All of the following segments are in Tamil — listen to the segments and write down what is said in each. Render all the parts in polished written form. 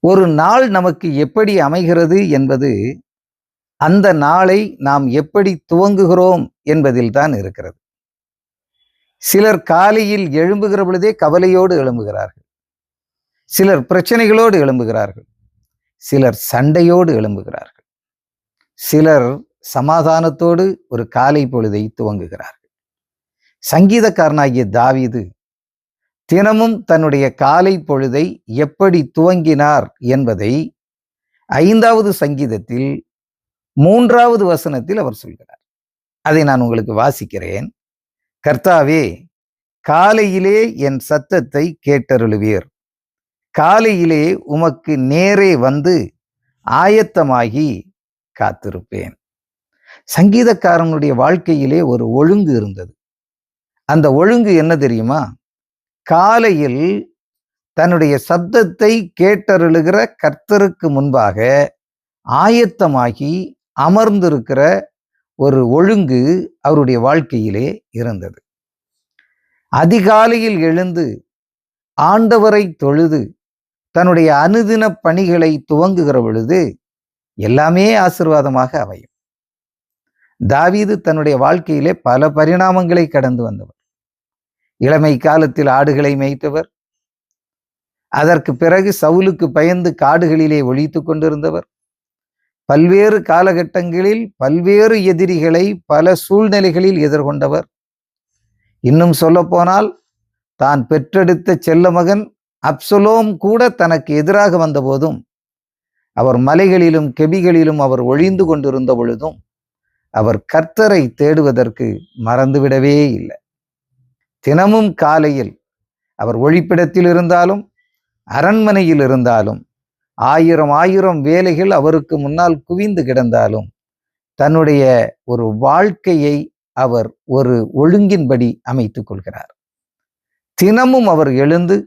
ஒரு நாள் நமக்கு எப்படி அமைகிறது என்பது அந்த நாளை நாம் எப்படி துவங்குகிறோம் என்பதில் தான் இருக்கிறது. சிலர் காலையில் எழும்புகிற பொழுதே கவலையோடு எழும்புகிறார்கள். சிலர் பிரச்சனைகளோடு எழும்புகிறார்கள். சிலர் சண்டையோடு எழும்புகிறார்கள். சிலர் சமாதானத்தோடு ஒரு காலை பொழுதை துவங்குகிறார்கள். சங்கீதக்காரனாகிய தாவீது தினமும் தன்னுடைய காலை பொழுதை எப்படி துவங்கினார் என்பதை 5வது சங்கீதத்தில் 3வது வசனத்தில் அவர் சொல்கிறார். அதை நான் உங்களுக்கு வாசிக்கிறேன். கர்த்தாவே, காலையிலே என் சத்தத்தை கேட்டருளுவீர். காலையிலே உமக்கு நேரே வந்து ஆயத்தமாகி காத்திருப்பேன். சங்கீதக்காரனுடைய வாழ்க்கையிலே ஒரு ஒழுங்கு இருந்தது. அந்த ஒழுங்கு என்ன தெரியுமா? காலையில் தன்னுடைய சப்தத்தை கேட்டருளுகிற கர்த்தருக்கு முன்பாக ஆயத்தமாகி அமர்ந்திருக்கிற ஒரு ஒழுங்கு அவருடைய வாழ்க்கையிலே இருந்தது. அதிகாலையில் எழுந்து ஆண்டவரை தொழுது தன்னுடைய அனுதின பணிகளை துவங்குகிற பொழுது எல்லாமே ஆசீர்வாதமாக அமையும். தாவீது தன்னுடைய வாழ்க்கையிலே பல பரிணாமங்களை கடந்து வந்தவர். இளமை காலத்தில் ஆடுகளை மேய்த்தவர். அதற்கு பிறகு சவுலுக்கு பயந்து காடுகளிலே ஒளித்து கொண்டிருந்தவர். பல்வேறு காலகட்டங்களில் பல்வேறு எதிரிகளை பல சூழ்நிலைகளில் எதிர்கொண்டவர். இன்னும் சொல்ல போனால் தான் பெற்றெடுத்த செல்ல மகன் அப்சலோம் கூட தனக்கு எதிராக வந்த போதும், அவர் மலைகளிலும் கெபிகளிலும் அவர் ஒளிந்து கொண்டிருந்த பொழுதும் அவர் கர்த்தரை தேடுவதற்கு மறந்துவிடவே இல்லை. தினமும் காலையில் அவர் ஒளிப்பிடத்தில் இருந்தாலும் அரண்மனையில் இருந்தாலும் ஆயிரம் வேலைகள் அவருக்கு முன்னால் குவிந்து கிடந்தாலும் தன்னுடைய ஒரு வாழ்க்கையை அவர் ஒரு ஒழுங்கின்படி அமைத்துக் கொள்கிறார். தினமும் அவர் எழுந்து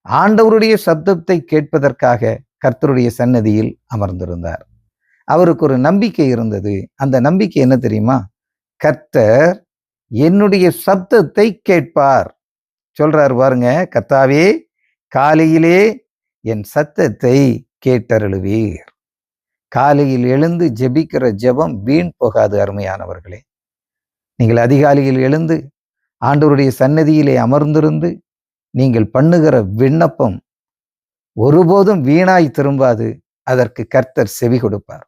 ஆண்டவருடைய சப்தத்தை கேட்பதற்காக கர்த்தருடைய சன்னதியில் அமர்ந்திருந்தார். அவருக்கு ஒரு நம்பிக்கை இருந்தது. அந்த நம்பிக்கை என்ன தெரியுமா? கர்த்தர் என்னுடைய சப்தத்தை கேட்பார். சொல்றார் பாருங்க, கர்த்தாவே, காலையிலே என் சத்தத்தை கேட்டருளுவீர். காலையில் எழுந்து ஜெபிக்கிற ஜெபம் வீண் போகாது. அருமையானவர்களே, நீங்கள் அதிகாலையில் எழுந்து ஆண்டவருடைய சன்னதியிலே அமர்ந்திருந்து நீங்கள் பண்ணுகிற விண்ணப்பம் ஒருபோதும் வீணாய் திரும்பாது. அதற்கு கர்த்தர் செவி கொடுப்பார்.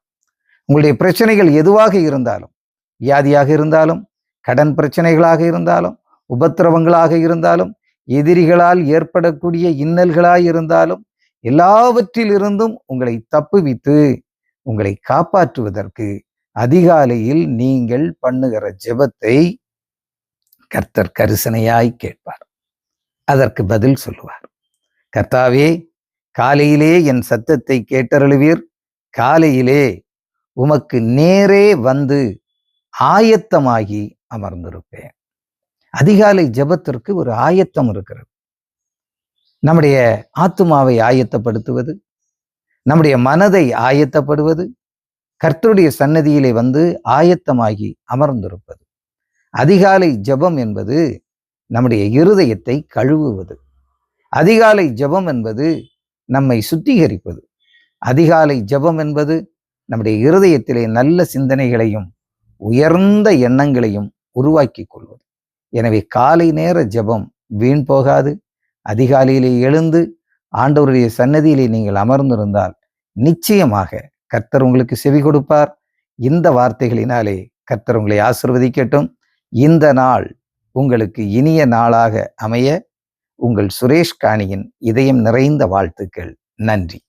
உங்களுடைய பிரச்சனைகள் எதுவாக இருந்தாலும், வியாதியாக இருந்தாலும், கடன் பிரச்சனைகளாக இருந்தாலும், உபத்திரவங்களாக இருந்தாலும், எதிரிகளால் ஏற்படக்கூடிய இன்னல்களாய் இருந்தாலும், எல்லாவற்றிலிருந்தும் உங்களை தப்புவித்து உங்களை காப்பாற்றுவதற்கு அதிகாலையில் நீங்கள் பண்ணுகிற ஜெபத்தை கர்த்தர் கரிசனையாய் கேட்பார். அதற்கு பதில் சொல்லுவார். கர்த்தாவே, காலையிலே என் சத்தத்தை கேட்டருளுவீர். காலையிலே உமக்கு நேரே வந்து ஆயத்தமாகி அமர்ந்திருப்பேன். அதிகாலை ஜெபத்திற்கு ஒரு ஆயத்தம் இருக்கிறது. நம்முடைய ஆத்துமாவை ஆயத்தப்படுத்துவது, நம்முடைய மனதை ஆயத்தப்படுவது, கர்த்தருடைய சன்னதியிலே வந்து ஆயத்தமாகி அமர்ந்திருப்பது. அதிகாலை ஜெபம் என்பது நம்முடைய இருதயத்தை கழுவுவது. அதிகாலை ஜெபம் என்பது நம்மை சுத்திகரிப்பது. அதிகாலை ஜெபம் என்பது நம்முடைய இருதயத்திலே நல்ல சிந்தனைகளையும் உயர்ந்த எண்ணங்களையும் உருவாக்கி கொள்வது. எனவே காலை நேர ஜெபம் வீண் போகாது. அதிகாலையிலே எழுந்து ஆண்டவருடைய சன்னதியிலே நீங்கள் அமர்ந்திருந்தால் நிச்சயமாக கர்த்தர் உங்களுக்கு செவி கொடுப்பார். இந்த வார்த்தைகளினாலே கர்த்தர் உங்களை ஆசீர்வதிக்கட்டும். இந்த நாள் உங்களுக்கு இனிய நாளாக அமைய உங்கள் சுரேஷ் காணியின் இதயம் நிறைந்த வாழ்த்துக்கள். நன்றி.